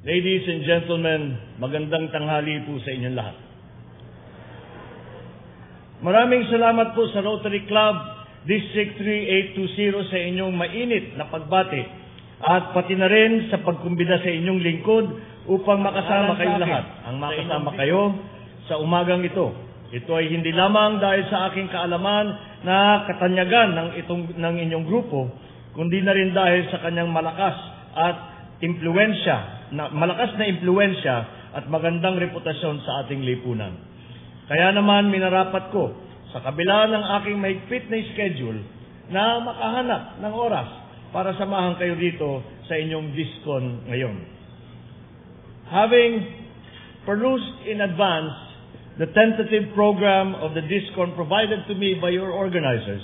Ladies and gentlemen, magandang tanghali po sa inyong lahat. Maraming salamat po sa Rotary Club District 3820 sa inyong mainit na pagbati at pati na rin sa pagkumbida sa inyong lingkod upang makasama kayo lahat. Ang makasama kayo sa umagang ito. Ito ay hindi lamang dahil sa aking kaalaman na katanyagan ng inyong grupo, kundi na rin dahil sa kanyang malakas na impluwensya at magandang reputasyon sa ating lipunan. Kaya naman minarapat ko sa kabila ng aking mahigpit na schedule na makahanap ng oras para samahan kayo dito sa inyong DISCON ngayon. Having perused in advance the tentative program of the DISCON provided to me by your organizers,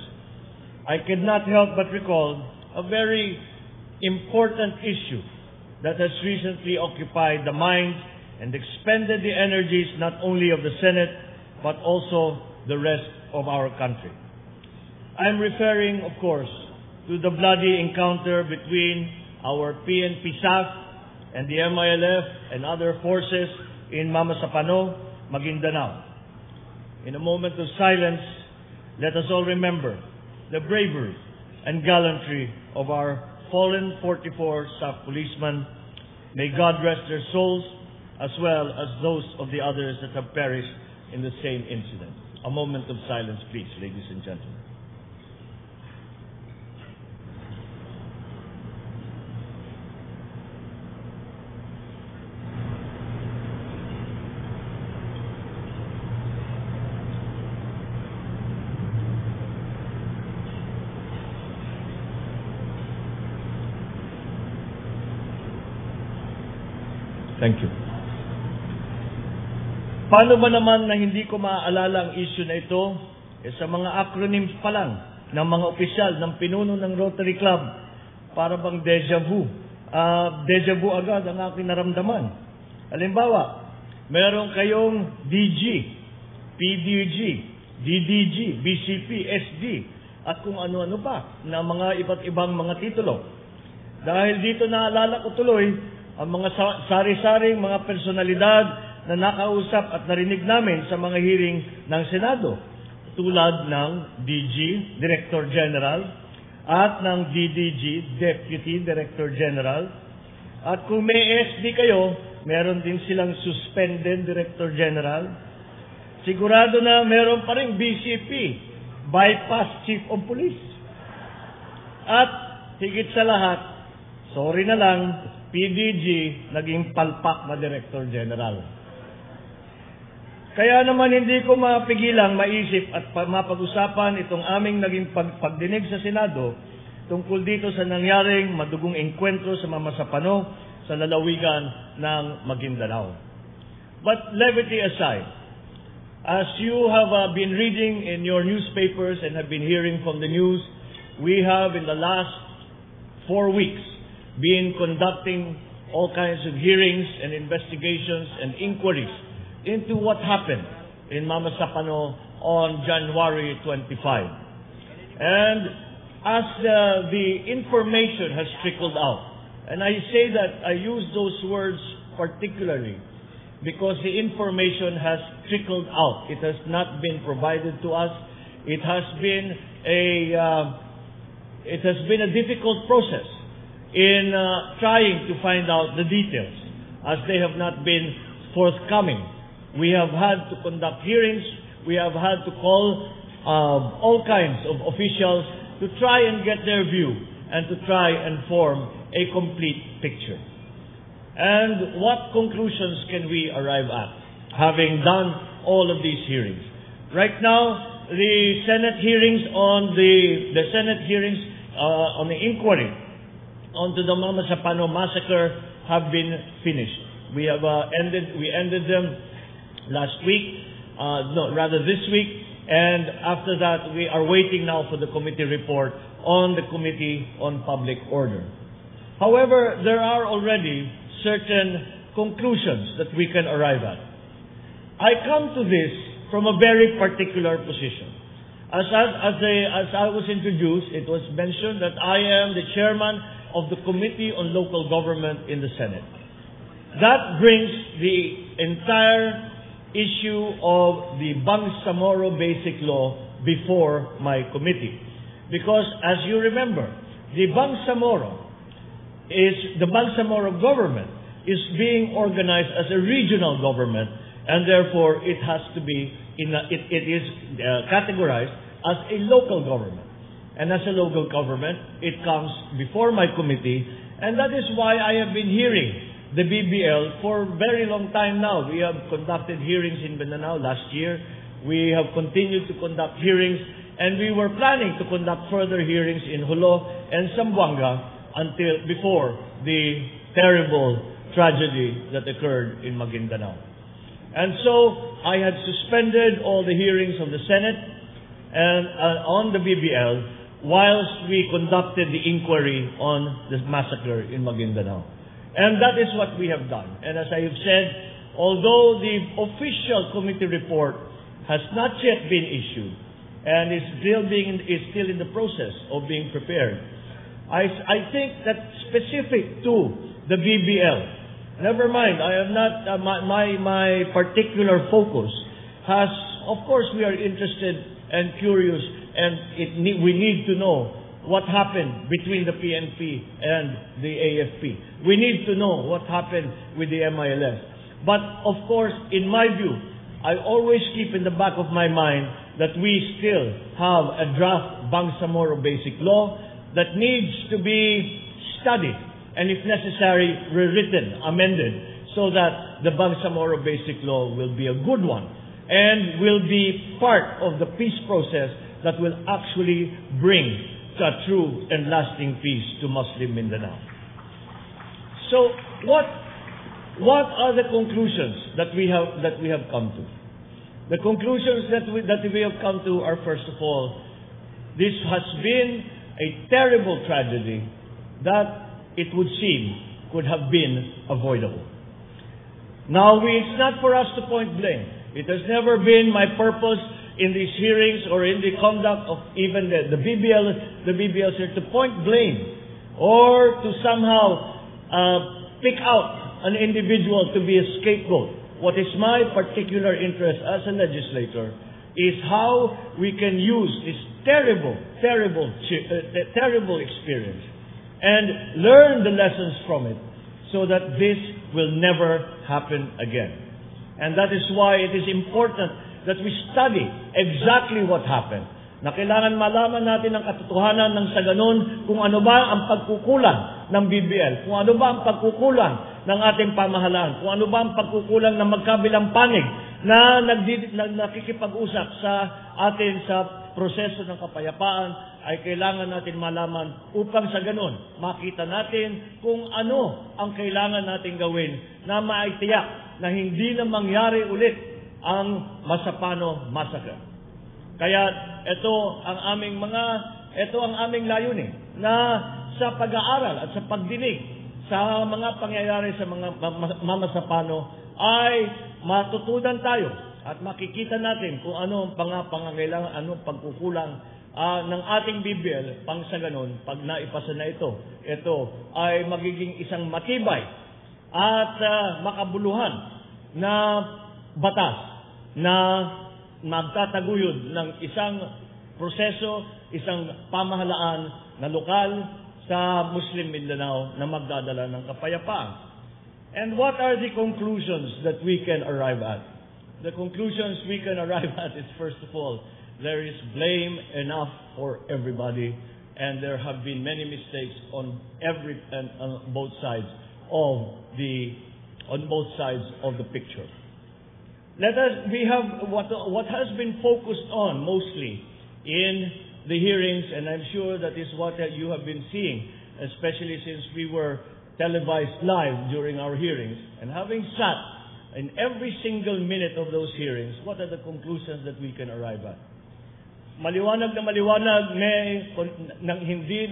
I could not help but recall a very important issue that has recently occupied the minds and expended the energies not only of the Senate, but also the rest of our country. I'm referring, of course, to the bloody encounter between our PNP SAF and the MILF and other forces in Mamasapano, Maguindanao. In a moment of silence, let us all remember the bravery and gallantry of our fallen 44 SAF policemen. May God rest their souls, as well as those of the others that have perished in the same incident. A moment of silence, please, ladies and gentlemen. Thank you. Paano ba naman na hindi ko maaalala ang issue na ito? Sa mga acronyms pa lang ng mga opisyal ng pinuno ng Rotary Club, para bang deja vu. Deja vu agad ang aking naramdaman. Halimbawa, meron kayong DG, PDG, DDG, BCP, SD, at kung ano-ano pa na mga iba't ibang mga titulo. Dahil dito naalala ko tuloy ang mga sari-saring mga personalidad na nakausap at narinig namin sa mga hearing ng Senado, tulad ng DG, Director General, at ng DDG, Deputy Director General. At kung may SD kayo, meron din silang Suspended Director General. Sigurado na meron pa rin BCP, Bypass Chief of Police. At higit sa lahat, sorry na lang, PDG naging palpak na Director General. Kaya naman hindi ko mapigilang maisip at mapag-usapan itong aming naging pagdinig sa Senado tungkol dito sa nangyaring madugong engkwentro sa Mamasapano sa lalawigan ng Maguindanao. But levity aside, as you have been reading in your newspapers and have been hearing from the news, we have in the last 4 weeks been conducting all kinds of hearings and investigations and inquiries into what happened in Mamasapano on January 25. And as the information has trickled out, and I say that I use those words particularly because the information has trickled out. It has not been provided to us. It has been a difficult process in trying to find out the details, as they have not been forthcoming. We have had to conduct hearings. We have had to call all kinds of officials to try and get their view and to try and form a complete picture. And what conclusions can we arrive at, having done all of these hearings? Right now, the Senate hearings on the inquiry onto the Mamasapano massacre have been finished. We ended them last week, this week, and after that we are waiting now for the committee report on the Committee on Public Order. However, there are already certain conclusions that we can arrive at. I come to this from a very particular position. As I was introduced, it was mentioned that I am the chairman of the Committee on Local Government in the Senate. that brings the entire issue of the Bangsamoro Basic Law before my committee. Because as you remember, the Bangsamoro government is being organized as a regional government, and therefore it has to be it is categorized as a local government. And as a local government, it comes before my committee, and that is why I have been hearing the BBL for a very long time now. We have conducted hearings in Mindanao last year. We have continued to conduct hearings, and we were planning to conduct further hearings in Jolo and Zamboanga before the terrible tragedy that occurred in Maguindanao. And so I had suspended all the hearings of the Senate and on the BBL whilst we conducted the inquiry on the massacre in Maguindanao. And that is what we have done. And as I have said, although the official committee report has not yet been issued and is still in the process of being prepared, I think that specific to the BBL, never mind, I have not, my particular focus has, of course we are interested and curious, and we need to know what happened between the PNP and the AFP. We need to know what happened with the MILS. But of course, in my view, I always keep in the back of my mind that we still have a draft Bangsamoro Basic Law that needs to be studied and, if necessary, rewritten, amended, so that the Bangsamoro Basic Law will be a good one and will be part of the peace process that will actually bring a true and lasting peace to Muslim Mindanao. So, what are the conclusions that we have come to? The conclusions that we have come to are, first of all, this has been a terrible tragedy that it would seem could have been avoidable. Now, it's not for us to point blame. It has never been my purpose in these hearings or in the conduct of even the BBL sir, to point blame or to somehow pick out an individual to be a scapegoat. What is my particular interest as a legislator is how we can use this terrible experience and learn the lessons from it so that this will never happen again. And that is why it is important that we study exactly what happened. Na kailangan malaman natin ang katotohanan ng sa ganun kung ano ba ang pagkukulang ng BBL, kung ano ba ang pagkukulang ng ating pamahalaan, kung ano ba ang pagkukulang ng magkabilang panig na nakikipag-usap sa atin sa proseso ng kapayapaan, ay kailangan natin malaman upang sa ganun makita natin kung ano ang kailangan natin gawin na maitiyak na hindi na mangyari ulit ang Masapano Massacre. Kaya ito ang aming layunin na sa pag-aaral at sa pagdinig sa mga pangyayari sa mga Masapano ay matutunan tayo at makikita natin kung ano ang pangangailangan, anong pagkukulang ng ating BBL pang sa ganun, pag naipasa na ito ay magiging isang matibay at makabuluhan na batas na magtataguyod ng isang proseso, isang pamahalaan na lokal sa Muslim Mindanao na magdadala ng kapayapaan. And what are the conclusions that we can arrive at? The conclusions we can arrive at is, first of all, there is blame enough for everybody, and there have been many mistakes on both sides of the picture. We have what has been focused on mostly in the hearings, and I'm sure that is what you have been seeing, especially since we were televised live during our hearings. And having sat in every single minute of those hearings, what are the conclusions that we can arrive at? Maliwanag na maliwanag, hindi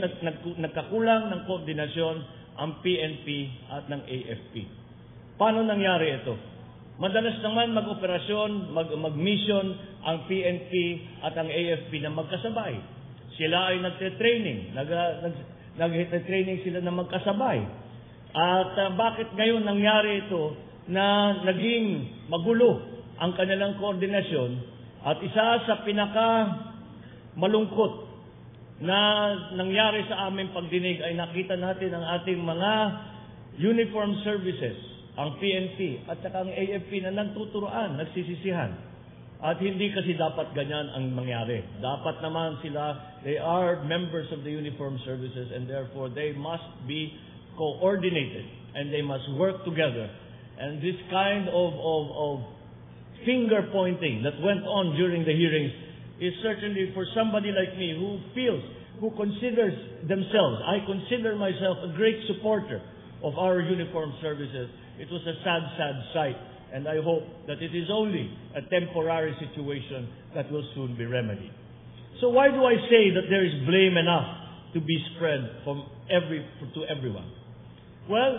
nagkakulang ng koordinasyon ang PNP at ng AFP. Paano nangyari ito? Madalas naman mag-operasyon, mag-mission ang PNP at ang AFP na magkasabay. Sila ay nagte-training, nagte-training sila na magkasabay. At bakit ngayon nangyari ito na naging magulo ang kanilang koordinasyon at isa sa pinaka malungkot na nangyari sa aming pagdinig ay nakita natin ang ating mga uniform services, ang PNP at saka ang AFP na nagtuturoan, nagsisisihan. At hindi kasi dapat ganyan ang mangyari. Dapat naman sila, they are members of the uniform services and therefore they must be coordinated and they must work together. And this kind of finger pointing that went on during the hearings is certainly for somebody like me who considers themselves, I consider myself a great supporter of our uniformed services. It was a sad, sad sight, and I hope that it is only a temporary situation that will soon be remedied. So why do I say that there is blame enough to be spread to everyone? Well,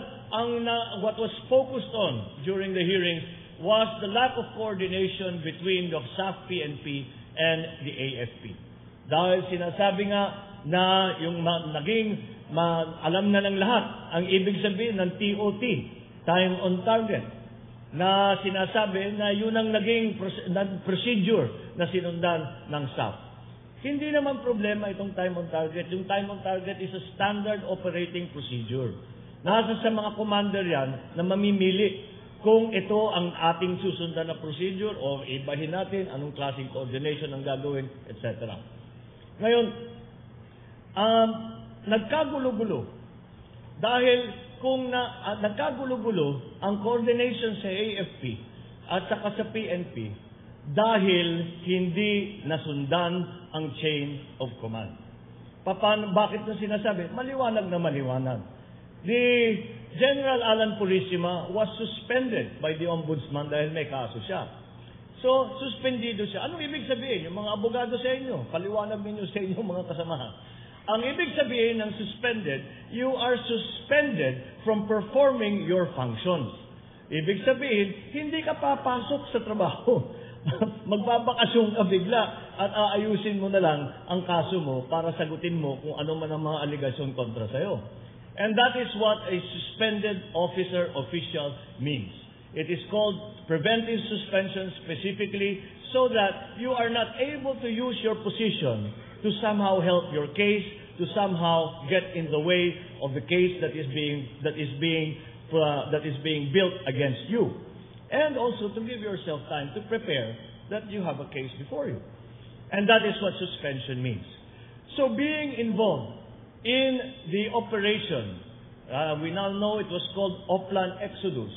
what was focused on during the hearings was the lack of coordination between the SAF-PNP and the AFP. Dahil sinasabi nga na yung alam na ng lahat ang ibig sabihin ng TOT, time on target, na sinasabi na yun ang naging procedure na sinundan ng SAF. Hindi naman problema itong time on target. Yung time on target is a standard operating procedure. Nasa sa mga commander yan na mamimili kung ito ang ating susundan na procedure o ibahin natin anong klaseng coordination ang gagawin, etc. Ngayon, nagkagulo-gulo. Dahil kung nagkagulo-gulo ang coordination sa AFP at saka sa PNP dahil hindi nasundan ang chain of command. Bakit na sinasabi? Maliwanag na maliwanag. The General Alan Purisima was suspended by the Ombudsman dahil may kaso siya. So, suspendido siya. Anong ibig sabihin? Yung mga abogado sa inyo, paliwanag ninyo sa inyong mga kasamahan. Ang ibig sabihin ng suspended, you are suspended from performing your functions. Ibig sabihin, hindi ka papasok sa trabaho. Magbabakasyon ka bigla at aayusin mo na lang ang kaso mo para sagutin mo kung ano man ang mga aligasyon kontra sa'yo. And that is what a suspended officer official means. It is called preventive suspension specifically so that you are not able to use your position to somehow help your case, to somehow get in the way of the case that is being built against you. And also to give yourself time to prepare that you have a case before you. And that is what suspension means. So being involved in the operation, we now know it was called Oplan Exodus.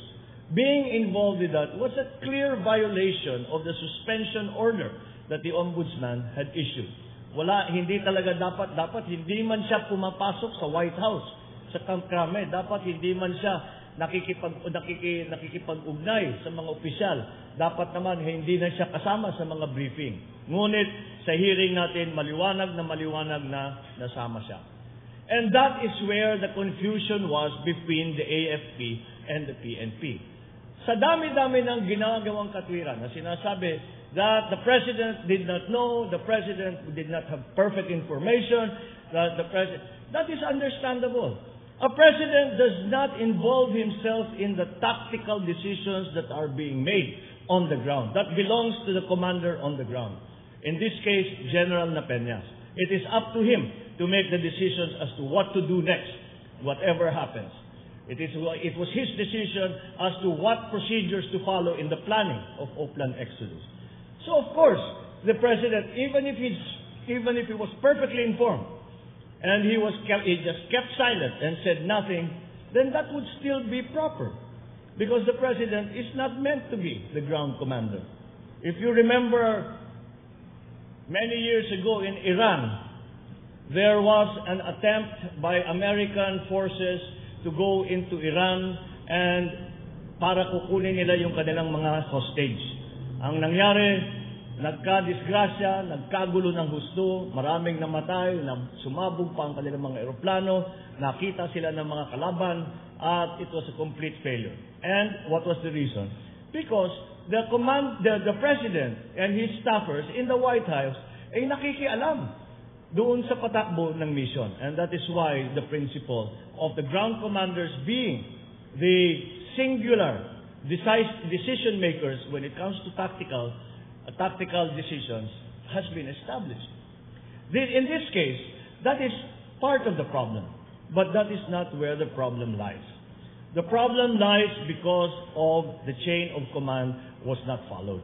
Being involved with that was a clear violation of the suspension order that the Ombudsman had issued. Hindi talaga dapat hindi man siya pumapasok sa White House, sa Camp Crame. Dapat hindi man siya nakikipag-ugnay sa mga opisyal. Dapat naman hindi na siya kasama sa mga briefing. Ngunit sa hearing natin, maliwanag na nasama siya. And that is where the confusion was between the AFP and the PNP. Sa dami-dami ng ginagawang katwiran na sinasabi that the President did not know, the President did not have perfect information, that is understandable. A President does not involve himself in the tactical decisions that are being made on the ground. That belongs to the commander on the ground. In this case, General Napeñas. It is up to him to make the decisions as to what to do next, whatever happens. It was his decision as to what procedures to follow in the planning of Oplan Exodus. So of course, the President, even if he was perfectly informed, and he just kept silent and said nothing, then that would still be proper. Because the President is not meant to be the ground commander. If you remember, many years ago in Iran, there was an attempt by American forces to go into Iran and para kukunin nila yung kanilang mga hostage. Ang nangyari, nagka-disgrasya, nagkagulo ng husto, maraming namatay, sumabog pa ang kanilang mga eroplano, nakita sila ng mga kalaban, at it was a complete failure. And what was the reason? Because the President and his staffers in the White House ay nakikialam. doon sa patakbo ng mission. And that is why the principle of the ground commanders being the singular decision makers when it comes to tactical decisions has been established. In this case, that is part of the problem, but that is not where the problem lies. The problem lies because of the chain of command was not followed.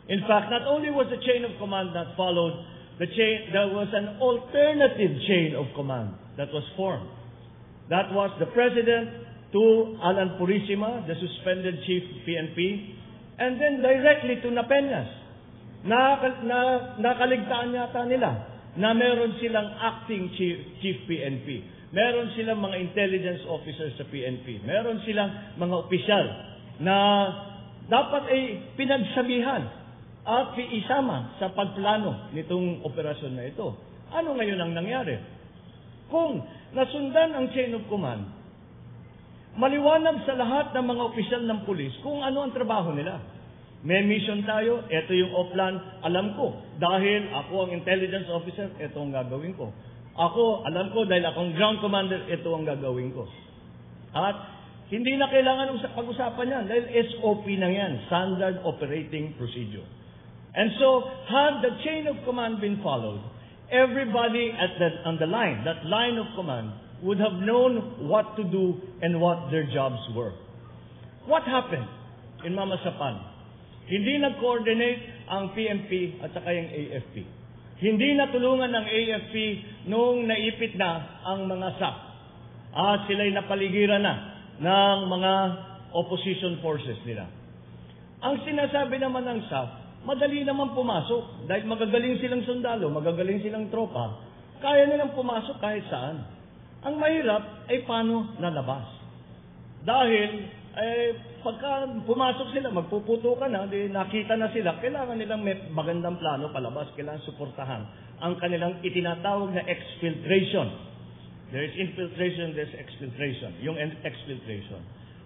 In fact, not only was the chain of command not followed, there was an alternative chain of command that was formed. That was the President to Alan Purisima, the suspended Chief PNP, and then directly to Napeñas. Nakaligtaan yata nila na meron silang acting Chief PNP. Meron silang mga intelligence officers sa PNP. Meron silang mga opisyal na dapat ay pinagsabihan at isama sa pagplano nitong operasyon na ito. Ano ngayon ang nangyari? Kung nasundan ang chain of command, maliwanag sa lahat ng mga opisyal ng pulis kung ano ang trabaho nila. May mission tayo, ito yung oplan, alam ko. Dahil ako ang intelligence officer, ito ang gagawin ko. Ako, alam ko, dahil akong ground commander, ito ang gagawin ko. At hindi na kailangan pag-usapan yan, dahil SOP na yan, Standard Operating Procedure. And so, had the chain of command been followed, everybody on the line, that line of command, would have known what to do and what their jobs were. What happened in Mamasapan? Hindi nag-coordinate ang PNP at saka yung AFP. Hindi natulungan ng AFP nung naipit na ang mga SAP. At sila'y napaligiran na ng mga opposition forces nila. Ang sinasabi naman ng SAP, madali naman pumasok. Dahil magagaling silang sundalo, magagaling silang tropa, kaya nilang pumasok kahit saan. Ang mahirap ay paano nalabas. Dahil pagka pumasok sila, magpuputo ka na, nakita na sila, kailangan nilang may magandang plano palabas, kailangan suportahan ang kanilang itinatawag na exfiltration. There is infiltration, there is exfiltration. Yung exfiltration.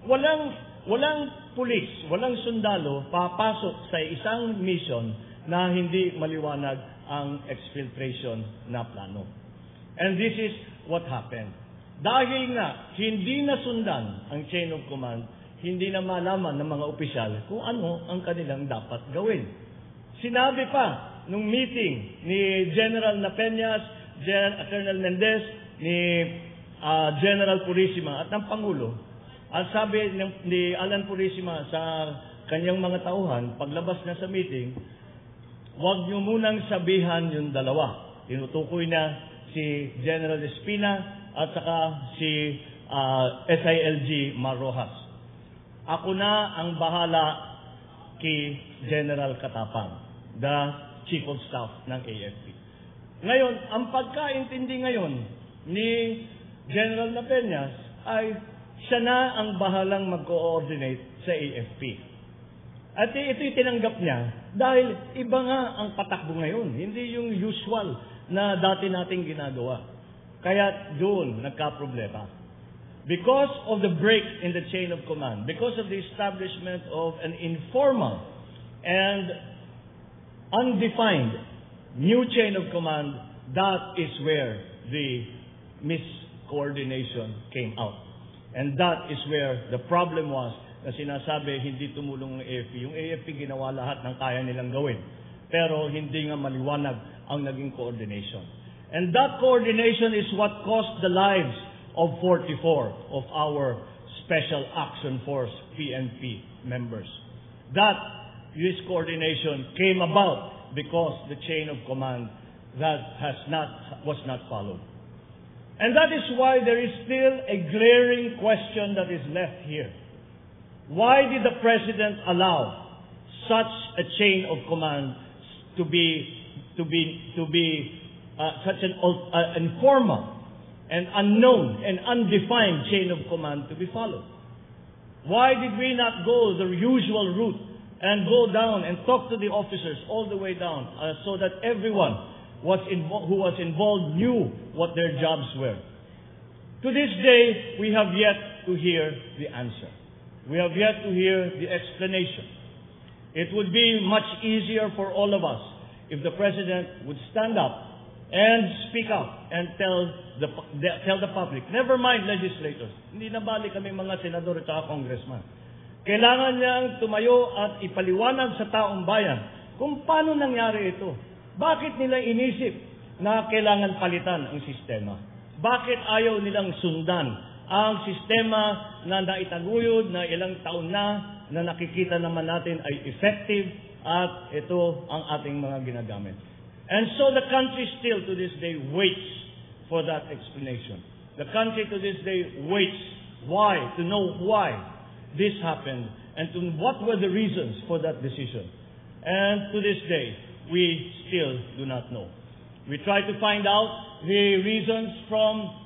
Walang pulis, walang sundalo papasok sa isang mission na hindi maliwanag ang exfiltration na plano. And this is what happened. Dahil nga, hindi nasundan ang chain of command, hindi na malaman ng mga opisyal kung ano ang kanilang dapat gawin. Sinabi pa nung meeting ni General Napeñas, Colonel Mendez, ni General Purisima at ng Pangulo, at sabi ni Alan Purisima sa kanyang mga tauhan, paglabas na sa meeting, huwag niyo munang sabihan yung dalawa. Tinutukoy na si General Espina at saka si SILG Marrojas. Ako na ang bahala kay General Katapang, the Chief of Staff ng AFP. Ngayon, ang pagkaintindi ngayon ni General Napeñas ay siya na ang bahalang mag-coordinate sa AFP. At ito'y tinanggap niya dahil iba nga ang patakbo ngayon, hindi yung usual na dati nating ginagawa. Kaya doon nagka-problema. Because of the break in the chain of command, because of the establishment of an informal and undefined new chain of command, that is where the miscoordination came out. And that is where the problem was na sinasabi hindi tumulong ng AFP. Yung AFP ginawa lahat ng kaya nilang gawin. Pero hindi nga maliwanag ang naging coordination. And that coordination is what cost the lives of 44 of our Special Action Force PNP members. That coordination came about because the chain of command that was not followed. And that is why there is still a glaring question that is left here. Why did the President allow such a chain of command to be such an informal and unknown and undefined chain of command to be followed? Why did we not go the usual route and go down and talk to the officers all the way down so that everyone who was involved knew what their jobs were? To this day, we have yet to hear the answer. We have yet to hear the explanation. It would be much easier for all of us if the President would stand up and speak out and tell the public, never mind legislators, hindi na bali kami mga senador at congressman. Kailangan niyang tumayo at ipaliwanag sa taong bayan kung paano nangyari ito. Bakit nila inisip na kailangan palitan ang sistema? Bakit ayaw nilang sundan ang sistema na naitaguyod na ilang taon na nakikita naman natin ay effective at ito ang ating mga ginagamit. And so the country still to this day waits for that explanation. The country to this day waits to know why this happened and to what were the reasons for that decision. And to this day, we still do not know. We try to find out the reasons from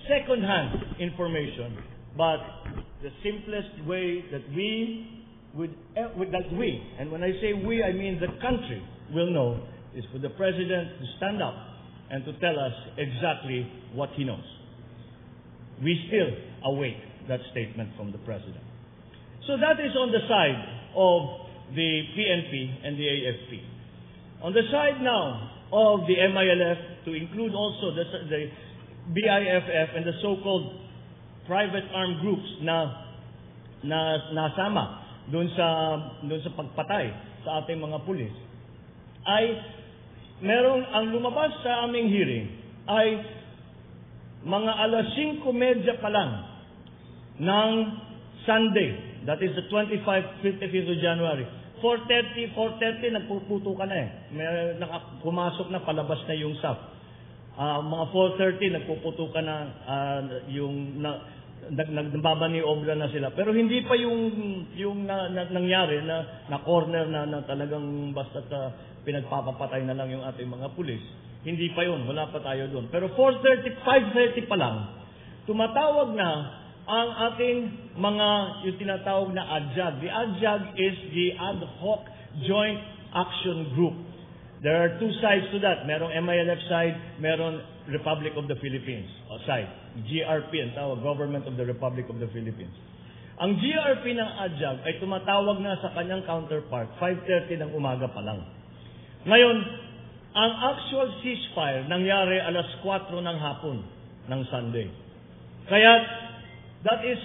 second-hand information, but the simplest way that and when I say we, I mean the country will know, is for the President to stand up and to tell us exactly what he knows. We still await that statement from the President. So that is on the side of the PNP and the AFP. On the side now of the MILF, to include also the BIFF and the so-called private armed groups na nasama doon sa pagpatay sa ating mga pulis, ay merong ang lumabas sa aming hearing ay mga alas 5:30 pa lang ng Sunday, that is the 25th of January. 4:30 nagpuputo ka na eh. May pumasok na, palabas na yung SAF. Mga 4:30 nagpuputo ka na, nagbabaniobra na sila. Pero hindi pa yung nangyari na corner na talagang basta pinagpapapatay na lang yung ating mga pulis. Hindi pa yun, wala pa tayo doon. Pero 5:30 pa lang, tumatawag na ang ating mga, yung tinatawag na ADJAG. The ADJAG is the Ad Hoc Joint Action Group. There are two sides to that. Merong MILF side, meron Republic of the Philippines side. GRP ang tawag, Government of the Republic of the Philippines. Ang GRP ng ADJAG ay tumatawag na sa kanyang counterpart, 5:30 ng umaga pa lang. Ngayon, ang actual ceasefire nangyari alas 4 ng hapon ng Sunday. Kaya, that is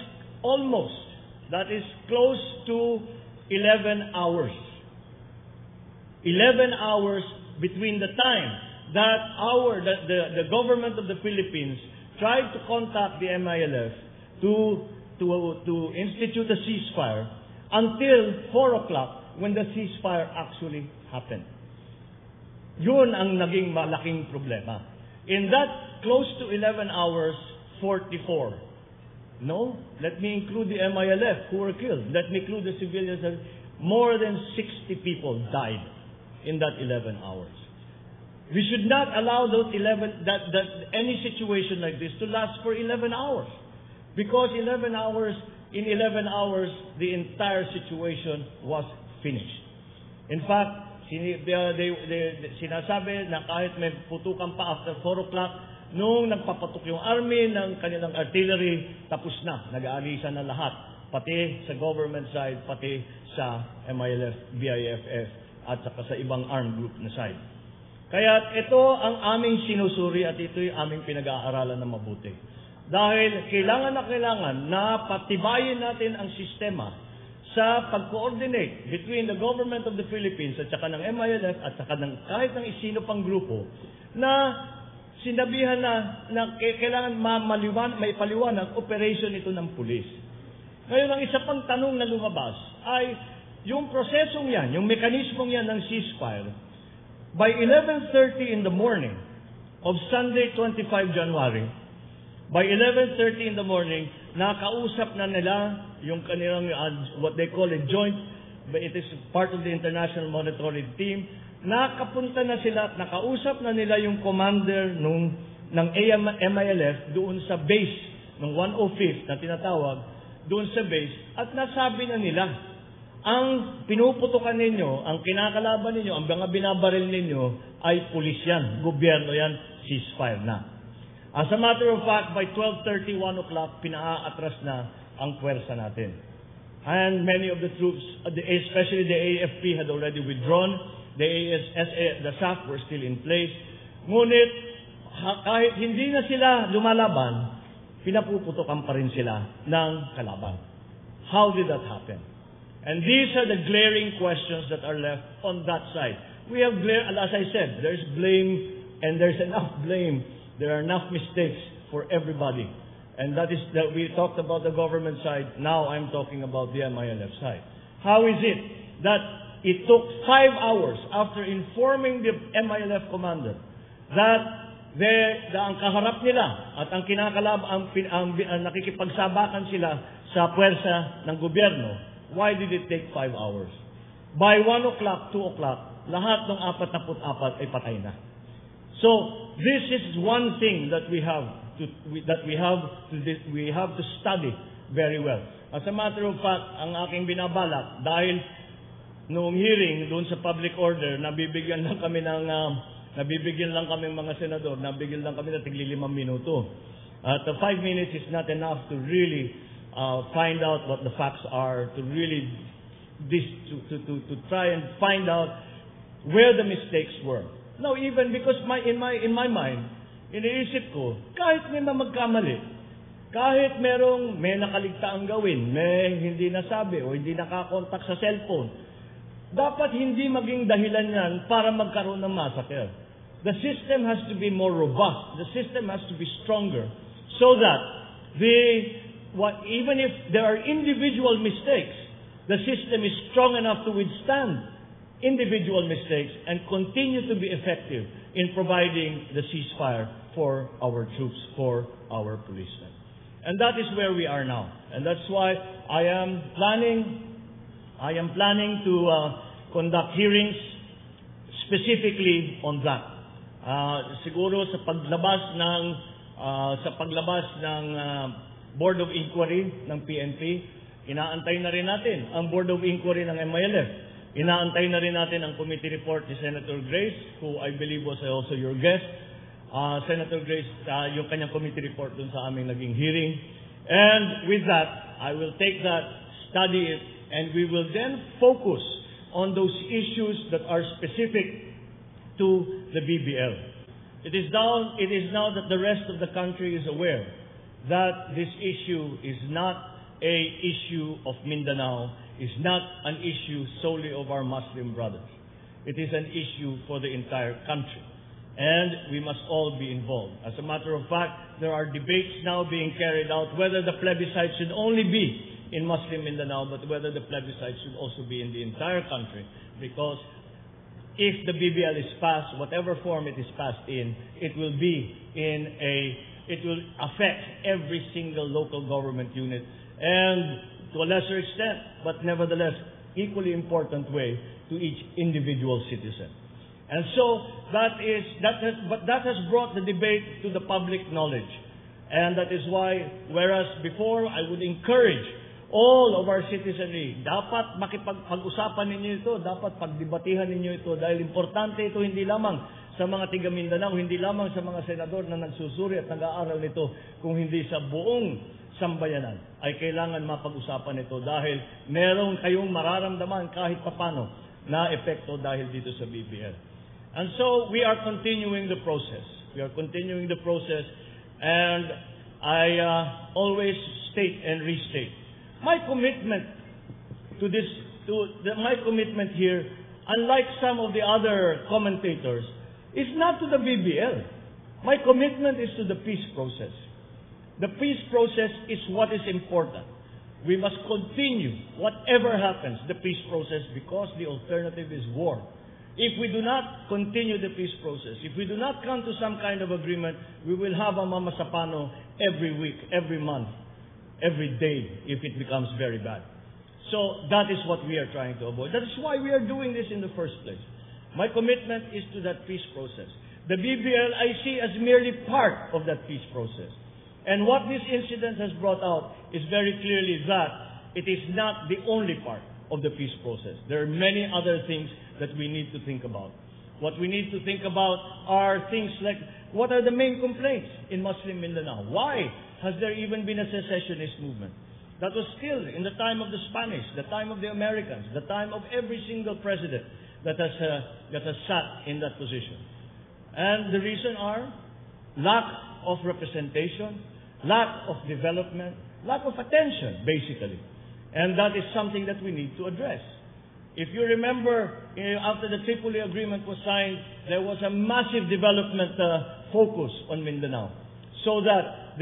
close to 11 hours. 11 hours between the time that the government of the Philippines tried to contact the MILF to institute a ceasefire until 4 o'clock when the ceasefire actually happened. Yun ang naging malaking problema. In that close to 11 hours, 44. No, let me include the MILF who were killed. Let me include the civilians. More than 60 people died in that 11 hours. We should not allow those any situation like this to last for 11 hours. Because in 11 hours, the entire situation was finished. In fact, sinasabi na kahit may putukan pa after 4 o'clock, nung nagpapatok yung army ng kanilang artillery, tapos na, nag-aalisan na lahat, pati sa government side, pati sa MILF, BIFF, at saka sa ibang armed group na side. Kaya ito ang aming sinusuri at ito yung aming pinag-aaralan na mabuti. Dahil kailangan na patibayin natin ang sistema sa pag-coordinate between the government of the Philippines at saka ng MILF at saka ng kahit ng isino pang grupo na sinabihan na kailangan may paliwanag operation ito ng pulis. Ngayon, ang isa pang tanong na lumabas ay yung prosesong yan, yung mekanismong yan ng ceasefire, by 11:30 in the morning of Sunday, 25 January, by 11:30 in the morning, nakausap na nila yung kanilang what they call a joint, but it is part of the international monitoring team. Nakapunta na sila at nakausap na nila yung commander ng MILF doon sa base ng 105th na tinatawag doon sa base at nasabi na nila ang pinuputukan ninyo, ang kinakalaban ninyo, ang mga binabaril ninyo ay pulis yan, gobyerno yan, ceasefire na. As a matter of fact, by 12:30, 1 o'clock, pinaatras na ang puwersa natin. And many of the troops, especially the AFP, had already withdrawn. The SAF were still in place. Ngunit, kahit hindi na sila lumalaban, pinapuputokan pa rin sila ng kalaban. How did that happen? And these are the glaring questions that are left on that side. We have, as I said, there's blame, and there's enough blame. There are enough mistakes for everybody. And that is that we talked about the government side. Now I'm talking about the MILF side. How is it that it took 5 hours after informing the MILF commander that ang kaharap nila at ang nakikipagsabakan sila sa puwersa ng gobyerno, why did it take 5 hours? By 1 o'clock, 2 o'clock, lahat ng 44 ay patay na. So, this is one thing that we have to study very well. As a matter of fact, ang aking binabalak, dahil noong hearing doon sa public order, nabibigyan lang kami mga senador, nabigyan lang kami ng tig-5 minuto. At 5 minutes is not enough to really find out what the facts are, to really to try and find out where the mistakes were. Now, even because in my mind, iniisip ko, kahit may magkamali, kahit may nakaligtaang gawin, may hindi nasabi o hindi nakakontak sa cellphone, dapat hindi maging dahilan yan para magkaroon ng massacre. The system has to be more robust. The system has to be stronger so that even if there are individual mistakes, the system is strong enough to withstand individual mistakes and continue to be effective in providing the ceasefire for our troops, for our policemen. And that is where we are now. And that's why I am planning to conduct hearings specifically on that. Siguro sa paglabas ng Board of Inquiry ng PNP, inaantay na rin natin ang Board of Inquiry ng MILF. Inaantay na rin natin ang committee report ni Senator Grace, who I believe was also your guest. Senator Grace, yung kanyang committee report dun sa aming naging hearing. And with that, I will take that, study it, and we will then focus on those issues that are specific to the BBL. It is now that the rest of the country is aware that this issue is not a issue of Mindanao, is not an issue solely of our Muslim brothers. It is an issue for the entire country. And we must all be involved. As a matter of fact, there are debates now being carried out whether the plebiscite should only be in Muslim Mindanao, but whether the plebiscite should also be in the entire country. Because if the BBL is passed, whatever form it is passed in, it will affect every single local government unit, and to a lesser extent, but nevertheless, equally important way, to each individual citizen. And so that has brought the debate to the public knowledge. And that is why, whereas before I would encourage all of our citizenry, dapat makipag-usapan ninyo ito, dapat pagdebatihan ninyo ito, dahil importante ito hindi lamang sa mga tiga Mindanao, hindi lamang sa mga senador na nagsusuri at nag-aaral nito, kung hindi sa buong sambayanan, ay kailangan mapag-usapan ito dahil meron kayong mararamdaman kahit papano na epekto dahil dito sa BBL. And so we are continuing the process. We are continuing the process, and I always state and restate my commitment to this. My commitment here, unlike some of the other commentators, is not to the BBL. My commitment is to the peace process. The peace process is what is important. We must continue, whatever happens, the peace process, because the alternative is war. If we do not continue the peace process, if we do not come to some kind of agreement, we will have a Mama Sapano every week, every month, every day, if it becomes very bad. So that is what we are trying to avoid. That is why we are doing this in the first place. My commitment is to that peace process. The BBL I see as merely part of that peace process. And what this incident has brought out is very clearly that it is not the only part of the peace process. There are many other things that we need to think about. What we need to think about are things like, what are the main complaints in Muslim Mindanao? Why has there even been a secessionist movement? That was still in the time of the Spanish, the time of the Americans, the time of every single president that has sat in that position. And the reason are lack of representation, lack of development, lack of attention, basically. And that is something that we need to address. If you remember, after the Tripoli Agreement was signed, there was a massive development focus on Mindanao. So that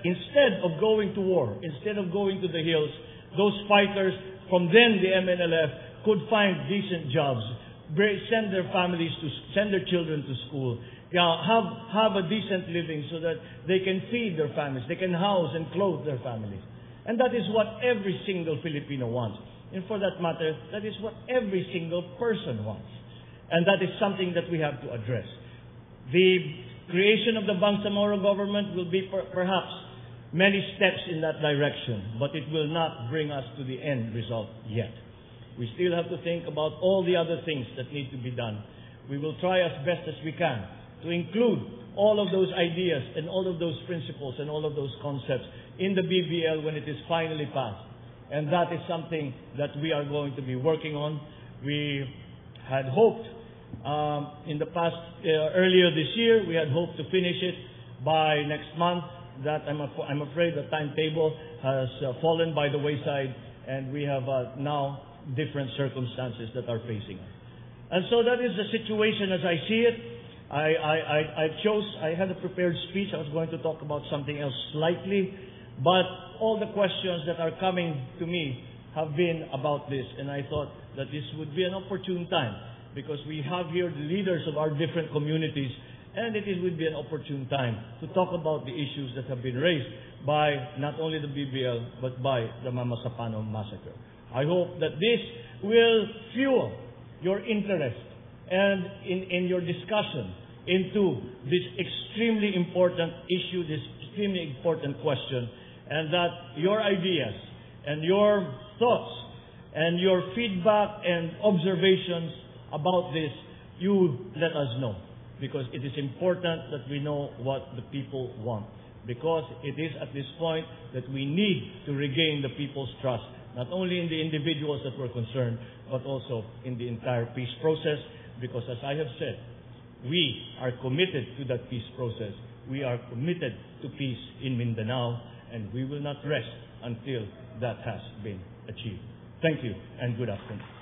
instead of going to war, instead of going to the hills, those fighters from then the MNLF could find decent jobs, send their children to school, have a decent living so that they can feed their families, they can house and clothe their families. And that is what every single Filipino wants. And for that matter, that is what every single person wants. And that is something that we have to address. The creation of the Bangsamoro government will be perhaps many steps in that direction, but it will not bring us to the end result yet. We still have to think about all the other things that need to be done. We will try as best as we can to include all of those ideas and all of those principles and all of those concepts in the BBL when it is finally passed. And that is something that we are going to be working on. We had hoped in the past, earlier this year, we had hoped to finish it by next month. That I'm afraid the timetable has fallen by the wayside, and we have now different circumstances that are facing us. And so that is the situation as I see it. I had a prepared speech. I was going to talk about something else slightly, but all the questions that are coming to me have been about this, and I thought that this would be an opportune time because we have here the leaders of our different communities, and it would be an opportune time to talk about the issues that have been raised by not only the BBL, but by the Mama Sapano massacre. I hope that this will fuel your interest and in your discussion into this extremely important issue, this extremely important question, and that your ideas and your thoughts and your feedback and observations about this, you let us know. Because it is important that we know what the people want. Because it is at this point that we need to regain the people's trust, not only in the individuals that were concerned, but also in the entire peace process. Because as I have said, we are committed to that peace process. We are committed to peace in Mindanao, and we will not rest until that has been achieved. Thank you, and good afternoon.